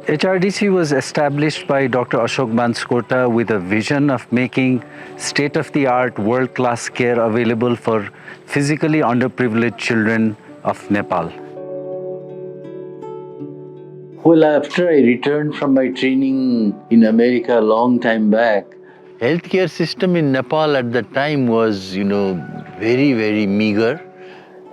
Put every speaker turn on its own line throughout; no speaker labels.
HRDC was established by Dr. Ashok Banskota with a vision of making state-of-the-art world-class care available for physically underprivileged children of Nepal. Well, after I returned from my training in America a long time back, healthcare system in Nepal at that time was, very, very meager.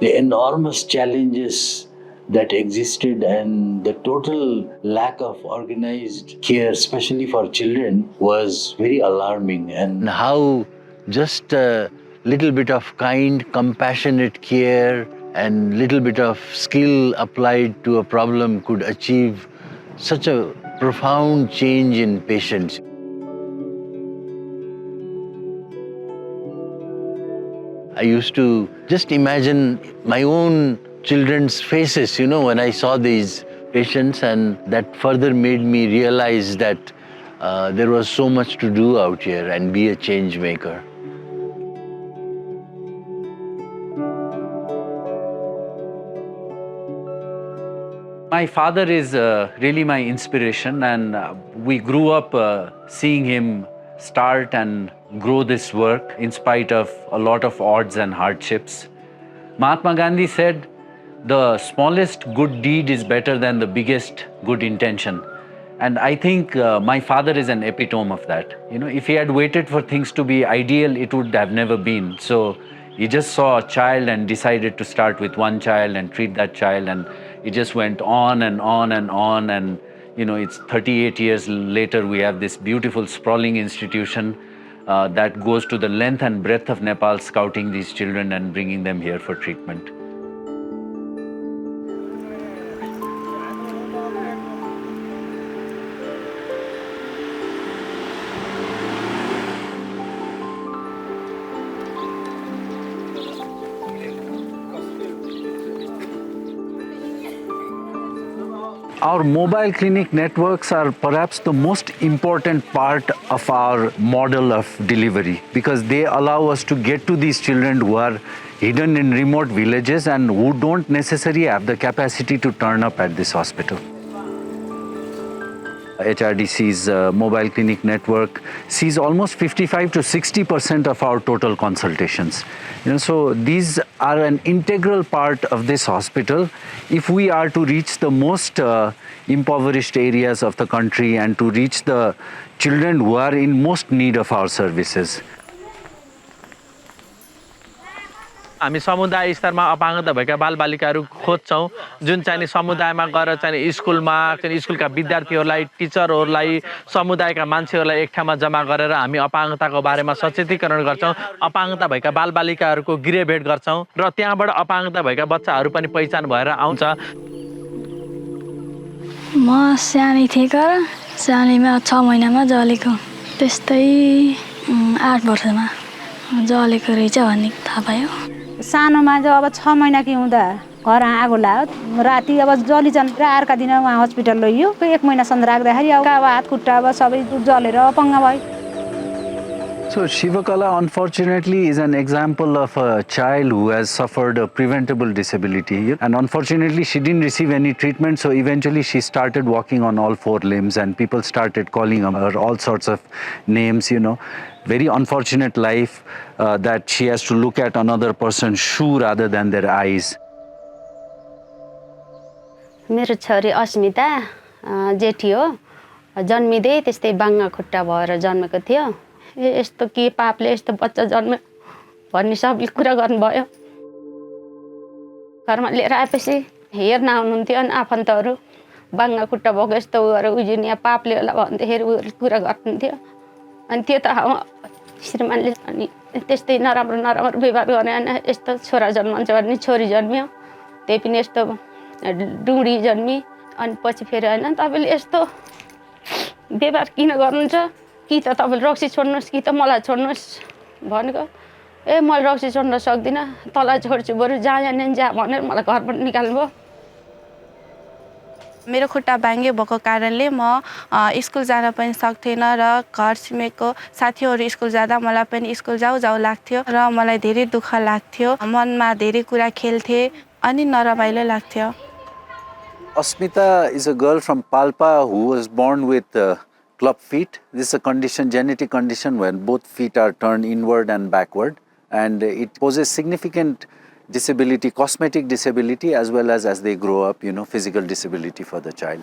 The enormous challenges that existed and the total lack of organized care, especially for children, was very alarming. And how just a little bit of kind, compassionate care and little bit of skill applied to a problem could achieve such a profound change in patients. I used to just imagine my own children's faces, when I saw these patients, and that further made me realize that there was so much to do out here and be a change maker. My father is really my inspiration, and we grew up seeing him start and grow this work in spite of a lot of odds and hardships. Mahatma Gandhi said, the smallest good deed is better than the biggest good intention. And I think my father is an epitome of that. If he had waited for things to be ideal, it would have never been. So he just saw a child and decided to start with one child and treat that child. And it just went on and on and on. And, it's 38 years later, we have this beautiful sprawling institution that goes to the length and breadth of Nepal, scouting these children and bringing them here for treatment. Our mobile clinic networks are perhaps the most important part of our model of delivery, because they allow us to get to these children who are hidden in remote villages and who don't necessarily have the capacity to turn up at this hospital. HRDC's mobile clinic network sees almost 55 to 60% of our total consultations. So these are an integral part of this hospital if we are to reach the most impoverished areas of the country and to reach the children who are in most need of our services.
हामी समुदाय स्तरमा अपाङ्गता भएका बालबालिकाहरू खोज्छौँ जुन चाहिँ समुदायमा गएर चाहिँ स्कुलमा स्कुलका विद्यार्थीहरूलाई टिचरहरूलाई समुदायका मान्छेहरूलाई एक ठाउँमा जम्मा गरेर हामी अपाङ्गताको बारेमा सचेतीकरण गर्छौँ अपाङ्गता भएका बालबालिकाहरूको गृहभेट गर्छौँ र त्यहाँबाट अपाङ्गता भएका बच्चाहरू पनि पहिचान भएर आउँछ
म सानै थिएँ सानैमा 6 महिनामा जलेको त्यस्तै 8 वर्षमा जलेको रहेछ भन्ने थाहा पायो
सानोमा चाहिँ अब 6 महिनाकी हुँदा घर आगो लाग्यो राति अब जलिजन र अर्का दिन उहाँ हस्पिटल लगियो 1 महिनासम्म राख्दाखेरि अब हात खुट्टा अब सबै जलेर अपङ्ग भयो
So Shivakala, unfortunately, is an example of a child who has suffered a preventable disability. And unfortunately, she didn't receive any treatment. So eventually she started walking on all 4 limbs and people started calling her all sorts of names, Very unfortunate life that she has to look at another person's shoe rather than their eyes.
मेरो छोरी अस्मिता जेठी हो जन्मिदै त्यस्तै बाङ्गा खुट्टा भएर जन्मेको थियो यस्तो के पापले यस्तो बच्चा जन्म्यो भन्ने सबै कुरा गर्नुभयो घरमा लिएर आएपछि हेर्न आउनुहुन्थ्यो अनि आफन्तहरू बाङ्गा खुट्टा भएको यस्तो गरेर उजिने पापले होला भन्दाखेरि कुरा गर्नुहुन्थ्यो अनि त्यो त श्रीमानले अनि त्यस्तै नराम्रो व्यवहार गरे अनि यस्तो छोरा जन्मन्छ भन्ने छोरी जन्मियो त्यही पनि यस्तो डुडी जन्मी अनि पछि फेरि हैन तपाईले यस्तो व्यवहार किन गर्नुहुन्छ कि त तपाईले रक्सी छोड्नुस् कि त मलाई छोड्नुस् भनेको ए म रक्सी छोड्न सक्दिन तलाई छोड्छु बरु जाने जा भनेर मलाई घरबाट निकाल्नुभयो
मेरो खुट्टा भाङ्गे भएको कारणले म स्कुल जान पनि सक्थेन र घर छिमेकको साथीहरू स्कुल जाँदा मलाई पनि स्कुल जाऊ लाग्थ्यो र मलाई धेरै दुःख लाग्थ्यो मनमा धेरै कुरा खेल्थे अनि नरमाइलो लाग्थ्यो
Asmita is a girl from Palpa who was born with club feet. This is a condition, genetic condition, when both feet are turned inward and backward, and it poses significant disability, cosmetic disability, as well as they grow up, physical disability for the child.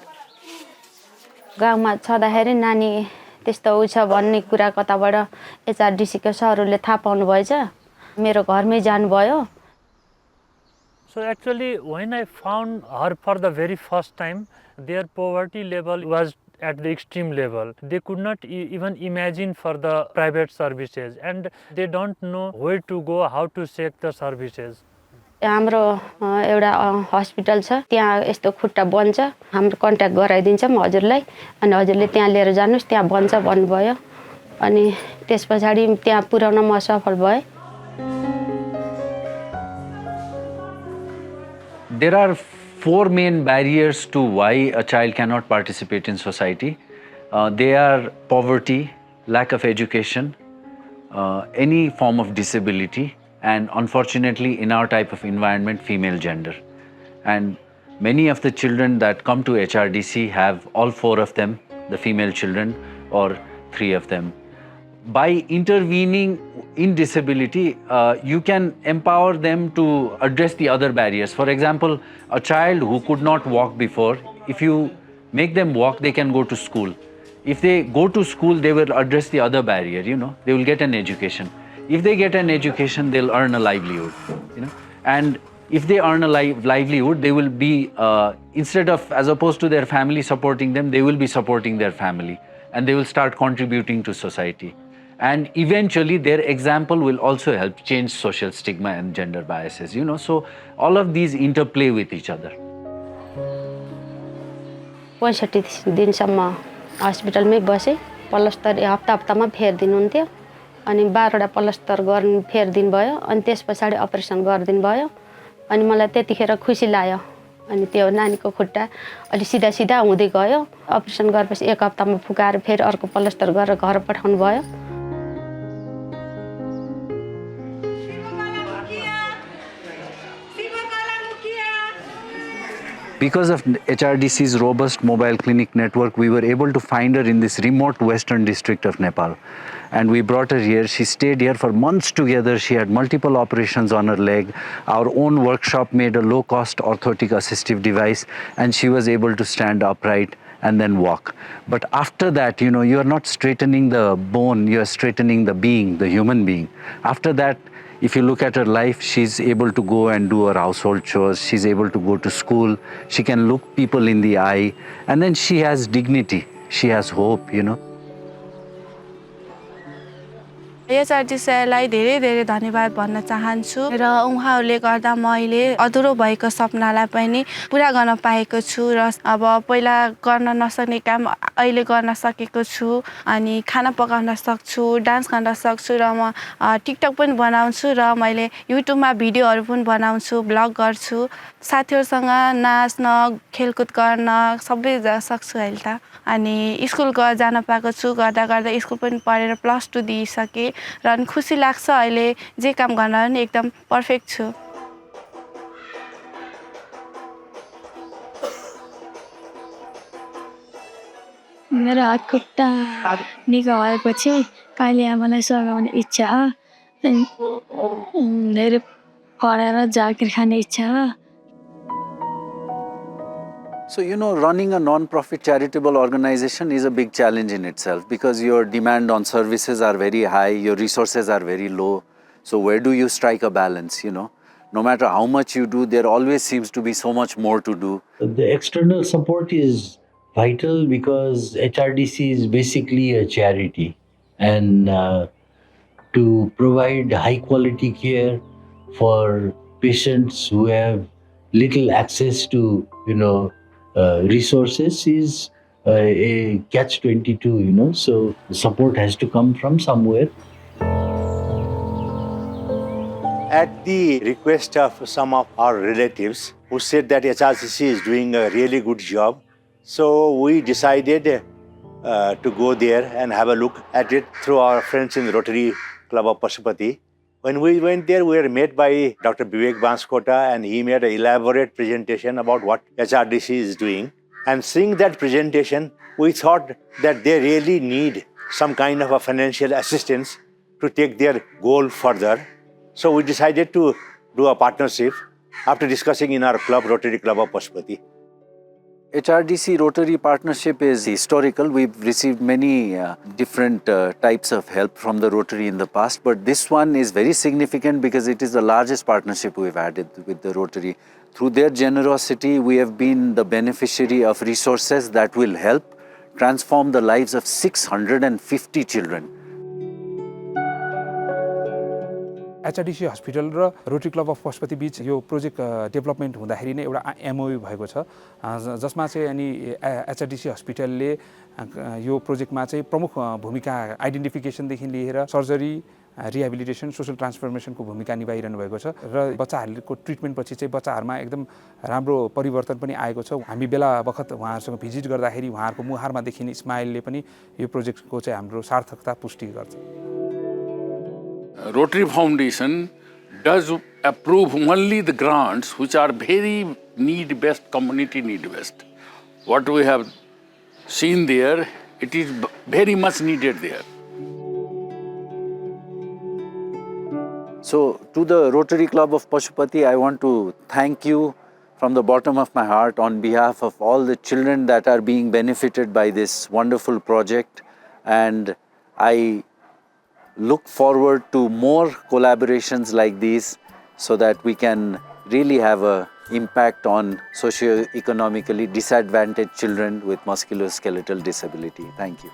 गाउँमा छँदाखेरि नानी त्यस्तो उ छ भन्ने कुरा कताबाट HRDC को सरहरूले थाहा पाउनु भएछ मेरो घरमै जानुभयो.
So actually, when I found her for the very first time, their poverty level was at the extreme level. They could not even imagine for the private services, and they don't know where to go, how to seek the services.
हाम्रो एउटा hospital छ त्यहाँ यस्तो खुट्टा बन्छ हाम्रो contact गराइदिन्छौँ हजुरलाई अनि हजुरले त्यहाँ लिएर जानुस् त्यहाँ बन्छ भन्नुभयो अनि त्यसपछि त्यहाँ पुर्याउन म सफल भएँ.
There are 4 main barriers to why a child cannot participate in society. They are poverty, lack of education, any form of disability, and unfortunately in our type of environment, female gender. And many of the children that come to HRDC have all 4 of them, the female children, or 3 of them. By intervening in disability, you can empower them to address the other barriers. For example, a child who could not walk before, if you make them walk, they can go to school. If they go to school, they will address the other barrier, they will get an education. If they get an education, they'll earn a livelihood, and if they earn a livelihood, they will be, instead of, as opposed to their family supporting them, they will be supporting their family, and they will start contributing to society. And eventually their example will also help change social stigma and gender biases, so all of these interplay with each other.
65 दिनसम्म हस्पिटलमै बसेँ. पलस्तर हप्तामा फेरिदिनुहुन्थ्यो अनि 12वटा पलस्तर गर्न फेरिदिनु भयो अनि त्यसपछि अपरेसन गरिदिनु भयो अनि मलाई त्यतिखेर खुसी लाग्यो अनि त्यो नानीको खुट्टा अलि सिधा सिधा हुँदै गयो. अपरेसन गरेपछि 1 हप्तामा फुकाएर फेरि अर्को पलस्तर गरेर घर पठाउनु भयो.
Because of HRDC's robust mobile clinic network, we were able to find her in this remote western district of Nepal. And we brought her here. She stayed here for months together. She had multiple operations on her leg. Our own workshop made a low-cost orthotic assistive device, and she was able to stand upright and then walk. But after that, you are not straightening the bone, you are straightening the being, the human being. After that, if you look at her life, she's able to go and do her household chores, she's able to go to school, she can look people in the eye, and then she has dignity, she has hope,
HRDCलाई धेरै धेरै धन्यवाद भन्न चाहन्छु र उहाँहरूले गर्दा मैले अधुरो भएको सपनालाई पनि पूरा गर्न पाएको छु र अब पहिला गर्न नसक्ने काम अहिले गर्न सकेको छु अनि खाना पकाउन सक्छु, डान्स गर्न सक्छु र म टिकटक पनि बनाउँछु र मैले युट्युबमा भिडियोहरू पनि बनाउँछु, ब्लग गर्छु, साथीहरुसँग नाच्न, खेलकुद गर्न सबै सक्छु अहिले त. अनि स्कुल जान पाएको छु, गर्दा गर्दा स्कुल पनि पढेर +2 दिइसके र अनि खुसी लाग्छ अहिले जे काम गर्न पनि एकदम पर्फेक्ट छु.
मेरो हात खुट्टा निको भएपछि कहिले आमालाई सघाउने इच्छा हो, धेरै पढेर जागिर खाने इच्छा हो.
So, running a non-profit charitable organization is a big challenge in itself because your demand on services are very high, your resources are very low. So where do you strike a balance, No matter how much you do, there always seems to be so much more to do.
The external support is vital because HRDC is basically a charity, and to provide high quality care for patients who have little access to, resources is a catch-22, so support has to come from somewhere.
At the request of some of our relatives who said that HRDC is doing a really good job, so we decided to go there and have a look at it through our friends in the Rotary Club of Pashupati. When we went there, we were met by Dr. Vivek Banskota, and he made an elaborate presentation about what HRDC is doing. And seeing that presentation, we thought that they really need some kind of a financial assistance to take their goal further. So we decided to do a partnership after discussing in our club, Rotary Club of Pashupati.
HRDC Rotary partnership is historical. We've received many different types of help from the Rotary in the past, but this one is very significant because it is the largest partnership we've had with the Rotary. Through their generosity, we have been the beneficiary of resources that will help transform the lives of 650 children.
HRDC hospital र Rotary Club of Pashupati बीच यो project development हुँदाखेरि नै एउटा MOU भएको छ जसमा चाहिँ अनि HRDC हस्पिटलले यो प्रोजेक्टमा चाहिँ प्रमुख भूमिका आइडेन्टिफिकेसनदेखि लिएर सर्जरी रिहेबिलिटेसन सोशल ट्रान्सफर्मेसनको भूमिका निभाइरहनु भएको छ र बच्चाहरूको ट्रिटमेन्टपछि चाहिँ बच्चाहरूमा एकदम राम्रो परिवर्तन पनि आएको छ हामी बेला बखत उहाँहरूसँग भिजिट गर्दाखेरि उहाँहरूको मुहारमा देखिने स्माइलले पनि यो प्रोजेक्टको चाहिँ हाम्रो सार्थकता पुष्टि गर्छ
Rotary Foundation does approve only the grants which are very need-based, community need-based. What we have seen there, it is very much needed there.
So, to the Rotary Club of Pashupati, I want to thank you from the bottom of my heart on behalf of all the children that are being benefited by this wonderful project, and I look forward to more collaborations like these so that we can really have an impact on socio-economically disadvantaged children with musculoskeletal disability. Thank you.